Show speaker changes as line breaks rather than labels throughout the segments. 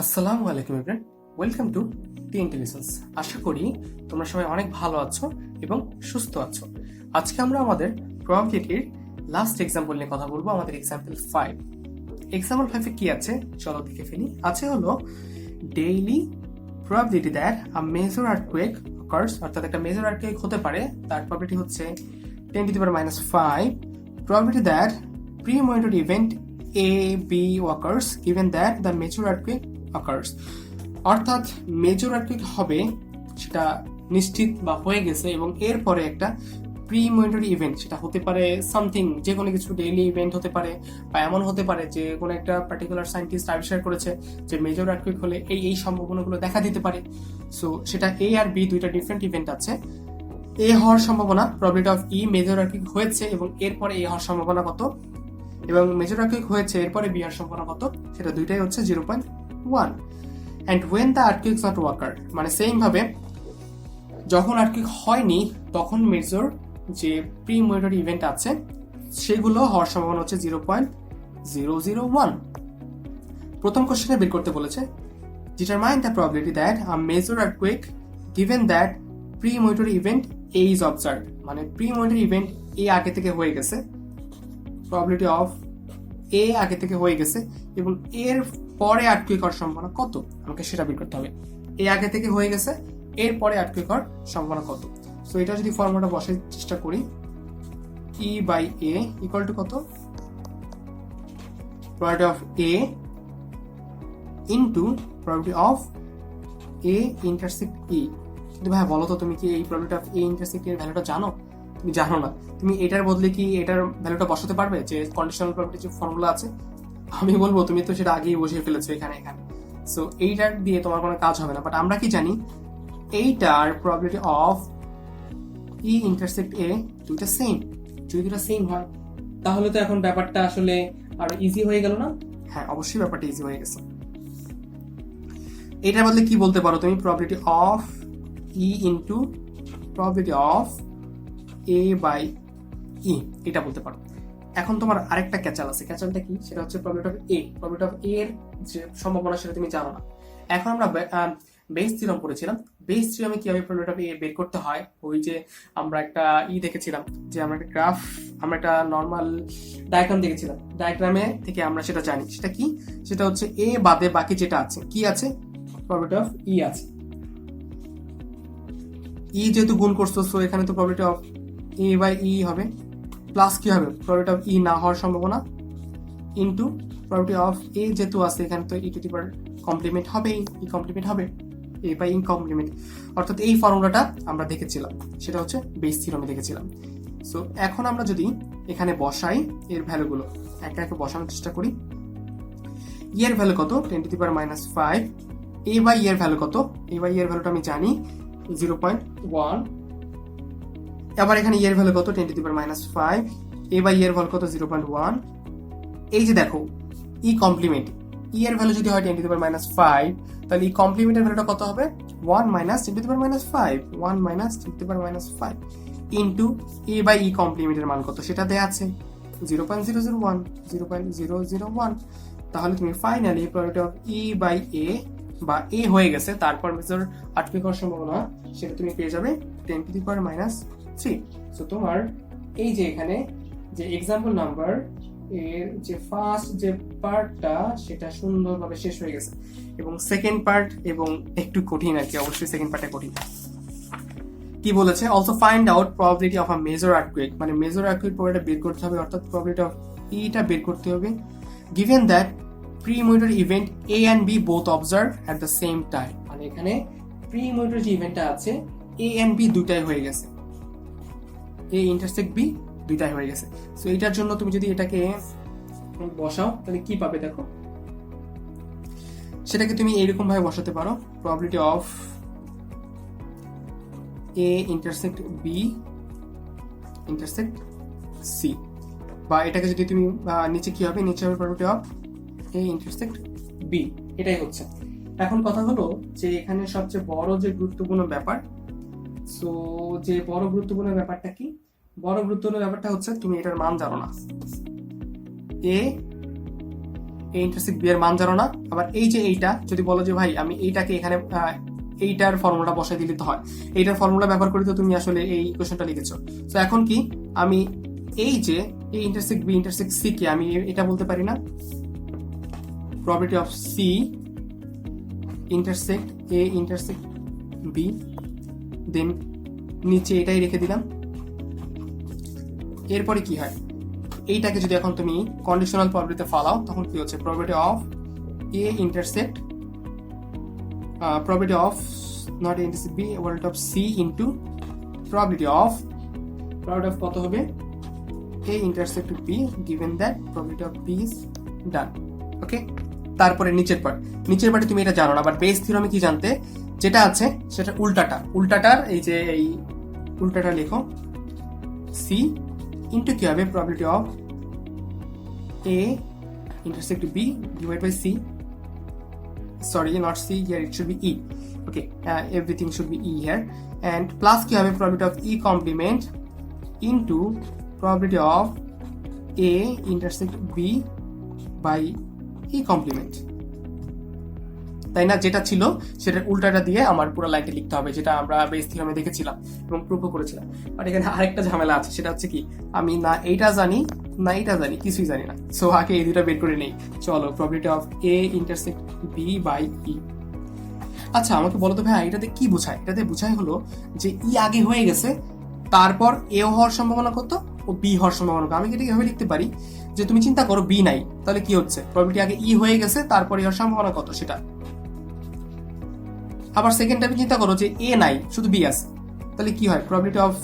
আসসালামু আলাইকুম everyone, welcome to T intelligence. আশা করি তোমরা সবাই অনেক ভালো আছো এবং সুস্থ আছো। আজকে আমরা আমাদের প্রবাবিলিটির লাস্ট এক্সাম্পল নিয়ে কথা বলবো, আমাদের এক্সাম্পল 5। এক্সাম্পল 5 কি আছে চলো দেখে ফেলি। আছে হলো daily probability that a major earthquake occurs, অর্থাৎ একটা মেজর আর্থকুয়েক হতে পারে, তার প্রবাবিলিটি হচ্ছে 10⁻⁵। Probability that premonitor event A, B occurs given that the major earthquake occurs, অর্থাৎ মেজর আর্থকুয়েক হবে সেটা নিশ্চিত বা হয়ে গেছে এবং এরপরে একটা প্রিমনিটরি ইভেন্ট, সেটা হতে পারে সামথিং, যে কোনো কিছু ডেইলি ইভেন্ট হতে পারে, বা এমন হতে পারে যে কোনো একটা পার্টিকুলার সায়েন্টিস্ট আবিষ্কার করেছে যে মেজর আর্থকুয়েক হলে এই সম্ভাবনাগুলো দেখা দিতে পারে। সো সেটা এ আর বি দুইটা ডিফারেন্ট ইভেন্ট আছে। এ হওয়ার সম্ভাবনা probability of E, major earthquake হয়েছে এবং এরপরে এ হওয়ার সম্ভাবনা কত, এবং মেজর আর্থকুয়েক হয়েছে এরপরে বি হওয়ার সম্ভাবনা কত, সেটা দুইটাই হচ্ছে 0.1। And when the earthquakes not occur, মানে সেম ভাবে যখন আর্থকুয়েক হয়নি তখন মেজর যে প্রিমনিটর ইভেন্ট আছে সেগুলো হওয়ার সম্ভাবনা হচ্ছে 0.001। প্রথম কোশ্চেনে বের করতে বলেছে determine the probability that a major earthquake given that premonitor event A is observed, মানে প্রিমনিটর ইভেন্ট এ আগে থেকে হয়ে গেছে, প্রবাবিলিটি অফ এ আগে থেকে হয়ে গেছে এবং এর পরে আর্থকুয়েক হওয়ার সম্ভাবনা কত, আমাকে সেটা বের করতে হবে। এ আগে থেকে হয়ে গেছে, এর পরে আর্থকুয়েক হওয়ার সম্ভাবনা কত। সো এটা যদি ফর্মুলাটা বসার চেষ্টা করি, E by A equal to কত, probability of A into probability of A intersect E. কিন্তু ভাই বলো তো, তুমি কি এই প্রবাবিলিটি অফ এ ইন্টারসেক্ট এর ভ্যালুটা জানো? তুমি জানো না। তুমি এটার বদলে কি এটার ভ্যালুটা বসাতে পারবে, যে কন্ডিশনাল প্রবাবিলিটি যে ফর্মুলা আছে? আমি বলবো তুমি তো সেটা আগেই বসিয়ে ফেলেছো এখানে। সো এইটার দিয়ে তোমার কোনো কাজ হবে না। বাট আমরা কি জানি, এইটার প্রবাবিলিটি অফ ই ইন্টারসেক্ট এ দুইটা সেম। যদি দুটা সেম হয় তাহলে তো এখন ব্যাপারটা আসলে আরো ইজি হয়ে গেল না? হ্যাঁ, অবশ্যই ব্যাপারটা ইজি হয়ে গেছে। এটার বদলে কি বলতে পারো তুমি, probability of E into probability of A by E, এটা বলতে পারো। এখন তোমার আরেকটা ক্যাচাল আছে। ক্যাচালটা কি? সেটা হচ্ছে probability of A. Probability of A এর যে সম্ভাবনা সেটা তুমি জানো না। এখন আমরা বেস থিওরাম পড়েছিলাম। বেস থিওরামে কিভাবে প্রবাবিলিটি অফ এ বের করতে হয়, ওই যে আমরা একটা দেখেছিলাম, যে আমরা একটা গ্রাফ, আমরা একটা নর্মাল ডায়াগ্রাম দেখেছিলাম। ডায়াগ্রামে থেকে আমরা সেটা জানি। সেটা কি? সেটা হচ্ছে এ বাদে বাকি যেটা আছে, কি আছে? প্রবাবিলিটি অফ ই আছে। ই যেহেতু গুণ করছো, সো এখানে তো প্রবাবিলিটি অফ এ বাই ই হবে, প্লাস কি হবে, প্রবাবিলিটি অফ ই না হওয়ার সম্ভাবনা ইনটু প্রবাবিলিটি অফ এ যেহেতু আছে এখানে, তো ই টু দি পাওয়ার কমপ্লিমেন্ট হবে, ই কমপ্লিমেন্ট হবে, এ বাই ই কমপ্লিমেন্ট। অর্থাৎ এই ফর্মুলাটা আমরা দেখেছিলাম, সেটা হচ্ছে বেস থিওরামে দেখেছিলাম। সো এখন আমরা যদি এখানে বসাই এর ভ্যালুগুলো, একে একে বসানোর চেষ্টা করি। ই এর ভ্যালু কত? 10⁻⁵। এ বাই এর ভ্যালু কত? এ বাই এর ভ্যালুটা আমি জানি 0.1। আবার এখানে এর ভ্যালু কত? 10⁻⁵। এ বাই এর ভ্যালু কত? 0.1। এই যে দেখো ই কমপ্লিমেন্ট, ই এর ভ্যালু যদি হয় 10⁻⁵, তাহলে ই কমপ্লিমেন্টের ভ্যালুটা কত হবে? 1 - 10⁻⁵, 1 - 10⁻⁵ ইন্টু এ বাই ই কমপ্লিমেন্টের মান কত সেটা দেয়া আছে 0.001, 0.001। তাহলে তুমি finally probability of E by A, বা এ হয়ে গেছে তারপর মেজর আর্থকুয়েক হওয়ার সম্ভাবনা, সেটা তুমি পেয়ে যাবে 10⁻⁻3। সো তোমার এই যে এখানে যে এক্সাম্পল নাম্বার এর যে ফার্স্ট যে পার্টটা সেটা সুন্দরভাবে শেষ হয়ে গেছে, এবং সেকেন্ড পার্ট এবং একটু কঠিন আর কি, অবশ্যই সেকেন্ড পার্টে কঠিন। কি বলেছে? Also find out probability of a major earthquake, মানে মেজর আর্থকুয়েক প্রবাবিলিটি বের করতে হবে, অর্থাৎ প্রবাবিলিটি অফ ইটা বের করতে হবে, given that premonitor event A and B both observe at the same time. মানে এখানে প্রিমনিটর যে ইভেন্টটা আছে এ এন্ড বি দুইটাই হয়ে গেছে, এ ইন্টারসেক্ট বি দুইটাই হয়ে গেছে। সো এটার জন্য তুমি যদি এটাকে বসাও তাহলে কি পাবে দেখো, সেটাকে তুমি এইরকম ভাবে বসাতে পারো, probability of A intersect B intersect C, বা এটাকে যদি তুমি নিচে কি হবে, নিচে হবে probability of A intersect B. এটাই হচ্ছে। এখন কথা হলো যে এখানে সবচেয়ে বড় যে গুরুত্বপূর্ণ ব্যাপার, সো যে বড় গুরুত্বপূর্ণ ব্যাপারটা কি? বড় গুরুত্বপূর্ণ ব্যাপারটা হচ্ছে তুমি এটার মান জানো না। এ এ ইন্টারসেক্ট বি এর মান জানো না, আবার এই যে এইটা যদি বলো যে ভাই আমি এইটাকে এখানে এইটার ফর্মুলা বসাই দিলে তো হয়, এইটার ফর্মুলা ব্যবহার করে তো তুমি আসলে এই ইকুয়েশনটা লিখেছো। তো এখন কি আমি এই যে A intersect B intersect C কে আমি এটা বলতে পারি না probability of C intersect A intersect B, then নিচে এটাই রেখে দিলাম। এরপরে কি হয়, এইটাকে যদি এখন তুমি কন্ডিশনাল প্রবাবিলিটিতে ফালাও তখন কি হচ্ছে, probability of A intersect probability of not intersect b probability of c into probability of কত হবে a intersect b given that probability of b is done. ওকে, তারপরে নিচের পার্টে তুমি এটা জানো না, বাট বেস থিওরামে কি জানতে, যেটা আছে সেটা উল্টাটার এই যে এই উল্টাটা লেখো c ইনটু কি হবে probability of a intersect b divided by c. Sorry, not C here, it should be E. Okay, everything should be E here. And plus কি হবে probability of E complement into probability of A intersect B by E complement. তাই না, যেটা ছিল সেটার উল্টাটা দিয়ে আমার পুরো লাইনটা লিখতে হবে, যেটা আমরা বেস থিওরামে দেখেছিলাম এবং প্রুভও করেছিলাম। বাট এখানে আরেকটা ঝামেলা আছে, সেটা হচ্ছে কি আমি না এইটা জানি না এইটা জানি, কিছুই জানি না। সো আগে এই দুটো বের করে নেই। চলো, probability of A intersect B by E. আচ্ছা আমাকে বলো তো ভাই এটাতে কি বোঝায়? এটাতে বোঝায় হলো যে ই আগে হয়ে গেছে, তারপর এ হওয়ার সম্ভাবনা কত ও বি হওয়ার সম্ভাবনা কত। আমি এটাকে এভাবে লিখতে পারি যে তুমি চিন্তা করো বি নাই, তাহলে কি হচ্ছে, প্রবাবিলিটি আগে ই হয়ে গেছে তারপর এর সম্ভাবনা কত সেটা। আবার সেকেন্ড টাইমে চিন্তা করো যে এ নাই শুধু বি আছে, তাহলে কি হয়, প্রবাবিলিটি অফ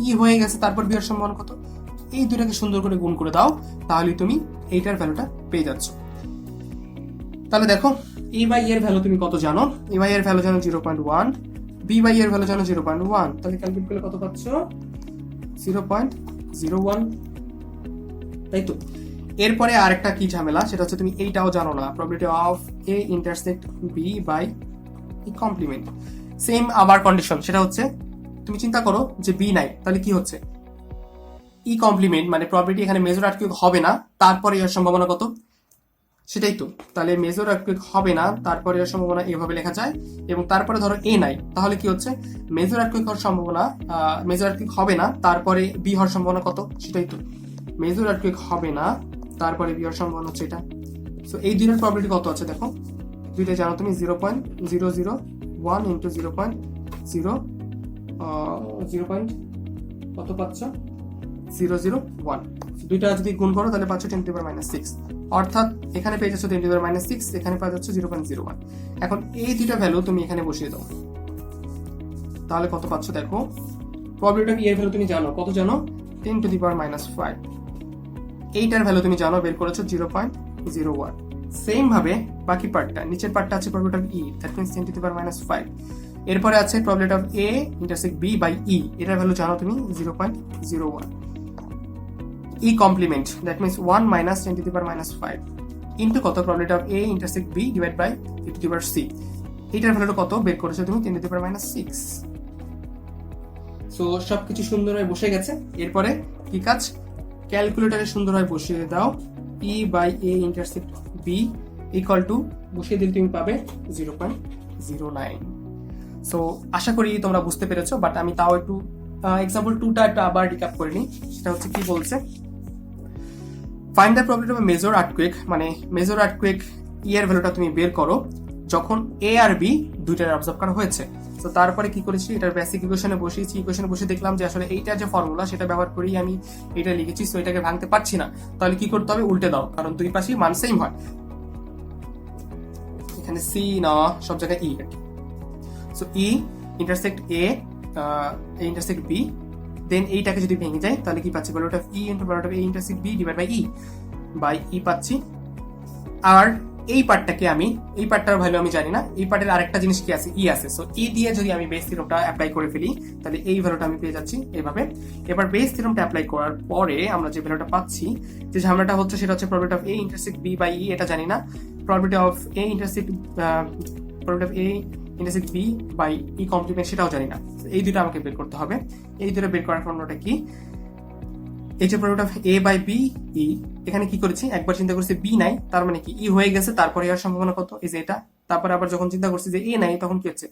ই হয়ে গেছে তারপর বি এর সম্ভাবনা কত। এই দুটাকে সুন্দর করে গুণ করে দাও, তাহলে তুমি এইটার ভ্যালুটা পেয়ে যাচ্ছ। তাহলে দেখো এ বাই এর ভ্যালু তুমি কত জানো, এ বাই এর ভ্যালু জানো 0.1, বি বাই এর ভ্যালু জানো 0.1, তাহলে ক্যালকুলেট করলে কত পাচ্ছ 0.01, তাই তো। এরপরে আরেকটা কি ঝামেলা, সেটা হচ্ছে তুমি এইটাও জানো না, probability of A intersect B by E complement. Same আবার কন্ডিশন, সেটা হচ্ছে তুমি চিন্তা করো যে বি নাই, তাহলে কি হচ্ছে ই কমপ্লিমেন্ট মানে প্রবাবিলিটি এখানে মেজর আর্টকুইক হবে না তারপরে এর সম্ভাবনা কত, সেটাই তো। তাহলে মেজর আর্টকুইক হবে না তারপরে এর সম্ভাবনা এভাবে লেখা যায়, এবং তারপরে ধরো এ নাই, তাহলে কি হচ্ছে মেজর আর্টকুইক হওয়ার সম্ভাবনা, মেজর আর্টকুইক হবে না তারপরে বি হওয়ার সম্ভাবনা কত, সেটাই তো। মেজর আর্টকুইক হবে না তারপরে বি হওয়ার সম্ভাবনা হচ্ছে এটা। সো এই দুইটার প্রবাবিলিটি কত আছে দেখো, দুইটা জানো তুমি 0.001 ইন্টু 0.0 কত পাচ্ছ 001, দুইটা যদি গুণ করো তাহলে পাচ্ছ 10⁻⁶, অর্থাৎ এখানে পেয়ে যাচ্ছ 10⁻⁶, এখানে পাওয়া যাচ্ছে 0.01। এখন এই দুইটা ভ্যালু তুমি এখানে বসিয়ে দাও, তাহলে কত পাচ্ছ দেখো, প্রবাবিলিটি অফ এর ভ্যালু তুমি জানো, কত জানো 10⁻⁵, এইটার ভ্যালু তুমি জানো বের করেছো 0.01। সেম ভাবে বাকি পার্টটা, নিচের পার্টটা আছে probability of E, that means 10⁻⁵। এরপরে আছে probability of A intersect B by E, এটার ভ্যালু জানো তুমি 0.01। E complement that means 1 minus 10⁻⁵ into কত, probability of A intersect B divide by e⁻c, এইটার ভ্যালুটা কত বের করেছো তুমি 10⁻⁶। সো সবকিছু সুন্দরভাবে বসে গেছে। এরপরে কি কাজ, ক্যালকুলেটরে সুন্দরভাবে বসিয়ে দাও E by A intersect B equal to, বসিয়ে দিলে তুমি পাবে 0.09। সো আশা করি তোমরা বুঝতে পেরেছো, বাট আমি তাও একটু এক্সাম্পল 2টা একটু আবার রিক্যাপ করে নিই। সেটা হচ্ছে কি বলছে, find the probability of major earthquake, মানে মেজর আর্থকুয়েক ই এর ভ্যালুটা তুমি বের করো যখন এ আর বি দুইটার অবজার্ভ করা হয়েছে। তো তারপরে কি করেছি, এটার বেসিক ইকুয়েশনে বসিয়েছি, ইকুয়েশনে বসে দেখলাম যে আসলে এইটার যে ফর্মুলা সেটা ব্যবহার করেই আমি এটা লিখেছি, সো এটাকে ভাঙতে পারছি না, তাহলে কি করতে হবে, উল্টে দাও, কারণ দুই পাশেই মান সেম হয়। এখানে সি না সব জায়গায় E, so E intersect A intersect B, then এইটাকে যদি ভেঙে যায় তাহলে কি পাচ্ছি, probability of E into probability of A intersect B divide by E পাচ্ছি। আর এই পার্টটাকে আমি, এই পার্টটার ভ্যালু আমি জানি না, এই পার্টের আরেকটা জিনিস কি আছে, ই আছে। সো ই দিয়ে যদি আমি বেস থিওরামটা অ্যাপ্লাই করে ফেলি তাহলে এই ভ্যালুটা আমি পেয়ে যাচ্ছি এইভাবে। এবার বেস থিওরামটা অ্যাপ্লাই করার পরে আমরা যে ভ্যালুটা পাচ্ছি, যে ঝামেলাটা হচ্ছে সেটা হচ্ছে probability of A intersect B by E, এটা জানি না, probability of A intersect B by E complement সেটাও জানি না। এই দুটো আমাকে বের করতে হবে। এই দুটো বের করার ফর্মুলাটা কি, এই যে product of A by B E, এখানে কি করেছি, একবার চিন্তা করছি বি নাই, তার মানে কি ই হয়ে গেছে, তারপরে এর সম্ভাবনা কত, এই যে এটা। তারপরে আবার যখন চিন্তা করছি যে এ নাই, তখন কি হচ্ছে,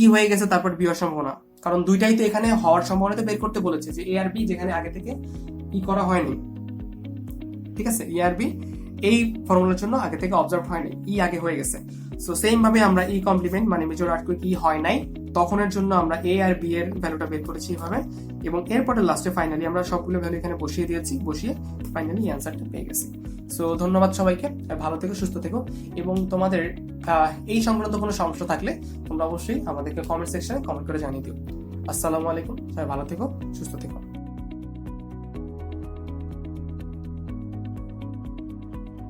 ই হয়ে গেছে, তারপর বি হওয়ার সম্ভাবনা, কারণ দুইটাই তো এখানে হওয়ার সম্ভাবনা তো বের করতে বলেছে, যে এ আর বি যেখানে আগে থেকে ই করা হয়নি, ঠিক আছে, ই আর বি এই ফর্মুলার জন্য আগে থেকে অবজার্ভ হয়নি, ই আগে হয়ে গেছে। সো সেম ভাবে আমরা ই কমপ্লিমেন্ট মানে মেজর আর্থকুইক ই হয় নাই, তখনের জন্য আমরা এ আর বি এর ভ্যালুটা বের করেছি এইভাবে, এবং এরপরে লাস্টে ফাইনালি আমরা সবগুলো ভ্যালু এখানে বসিয়ে দিয়েছি, বসিয়ে ফাইনালি অ্যান্সারটা পেয়ে গেছি। সো ধন্যবাদ সবাইকে, ভালো থেকো, সুস্থ থেকো, এবং তোমাদের এই সংক্রান্ত কোনো সমস্যা থাকলে তোমরা অবশ্যই আমাদেরকে কমেন্ট সেকশনে কমেন্ট করে জানিয়ে দিও। আসসালামু আলাইকুম, সবাই ভালো থেকো, সুস্থ থেকো।